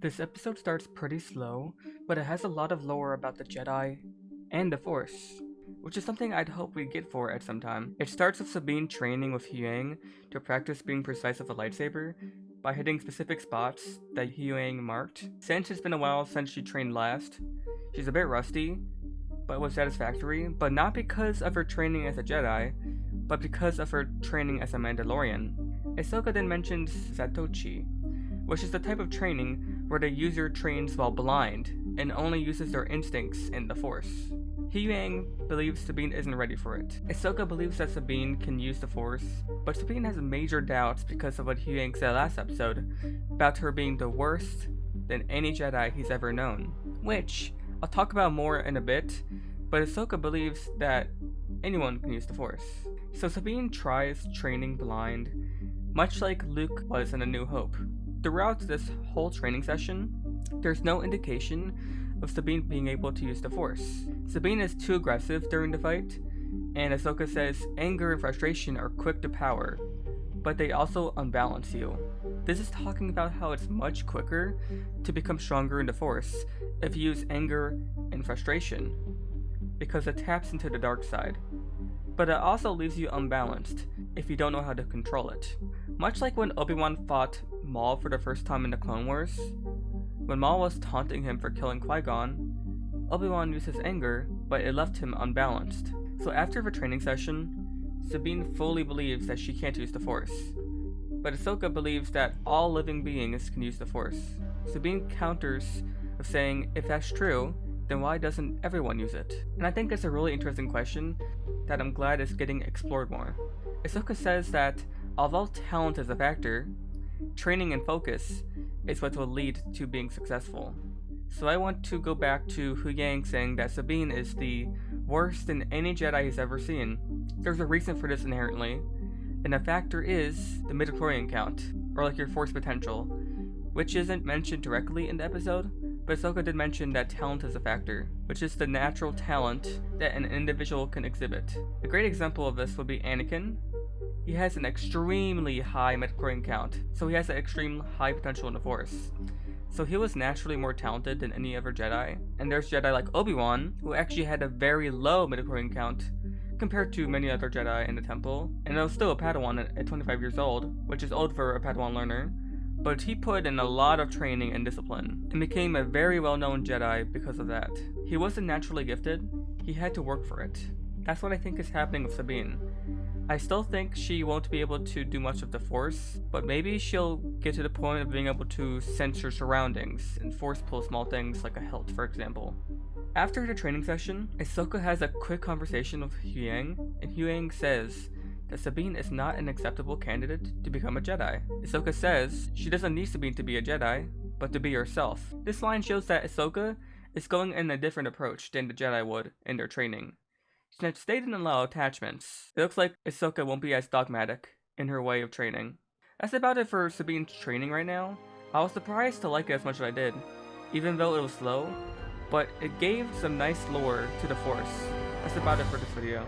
This episode starts pretty slow, but it has a lot of lore about the Jedi and the Force, which is something I'd hope we get for at some time. It starts with Sabine training with Huyang to practice being precise with a lightsaber by hitting specific spots that Huyang marked. Since it's been a while since she trained last, she's a bit rusty, but was satisfactory, but not because of her training as a Jedi, but because of her training as a Mandalorian. Ahsoka then mentions Zatochi, which is the type of training where the user trains while blind and only uses their instincts in the Force. Huyang believes Sabine isn't ready for it. Ahsoka believes that Sabine can use the Force, but Sabine has major doubts because of what Huyang said last episode about her being the worst than any Jedi he's ever known, which I'll talk about more in a bit, but Ahsoka believes that anyone can use the Force. So Sabine tries training blind, much like Luke was in A New Hope. Throughout this whole training session, there's no indication of Sabine being able to use the Force. Sabine is too aggressive during the fight, and Ahsoka says anger and frustration are quick to power, but they also unbalance you. This is talking about how it's much quicker to become stronger in the Force if you use anger and frustration, because it taps into the dark side. But it also leaves you unbalanced if you don't know how to control it. Much like when Obi-Wan fought Maul for the first time in the Clone Wars, when Maul was taunting him for killing Qui-Gon, Obi-Wan used his anger, but it left him unbalanced. So after the training session, Sabine fully believes that she can't use the Force, but Ahsoka believes that all living beings can use the Force. Sabine counters with saying, if that's true, then why doesn't everyone use it? And I think it's a really interesting question that I'm glad is getting explored more. Ahsoka says that although talent is a factor, training and focus is what will lead to being successful. So I want to go back to Huyang saying that Sabine is the worst than any Jedi he's ever seen. There's a reason for this inherently, and the factor is the midichlorian count, or like your Force potential, which isn't mentioned directly in the episode, but Ahsoka did mention that talent is a factor, which is the natural talent that an individual can exhibit. A great example of this would be Anakin. He has an extremely high midichlorian count, so he has an extreme high potential in the Force. So he was naturally more talented than any other Jedi, and there's Jedi like Obi-Wan, who actually had a very low midichlorian count compared to many other Jedi in the Temple, and was still a Padawan at 25 years old, which is old for a Padawan learner. But he put in a lot of training and discipline, and became a very well-known Jedi because of that. He wasn't naturally gifted, he had to work for it. That's what I think is happening with Sabine. I still think she won't be able to do much of the Force, but maybe she'll get to the point of being able to sense her surroundings and force pull small things like a hilt, for example. After the training session, Ahsoka has a quick conversation with Huyang, and Huyang says that Sabine is not an acceptable candidate to become a Jedi. Ahsoka says she doesn't need Sabine to be a Jedi, but to be herself. This line shows that Ahsoka is going in a different approach than the Jedi would in their training. Since they didn't allow attachments, it looks like Ahsoka won't be as dogmatic in her way of training. That's about it for Sabine's training right now. I was surprised to like it as much as I did, even though it was slow, but it gave some nice lore to the Force. That's about it for this video.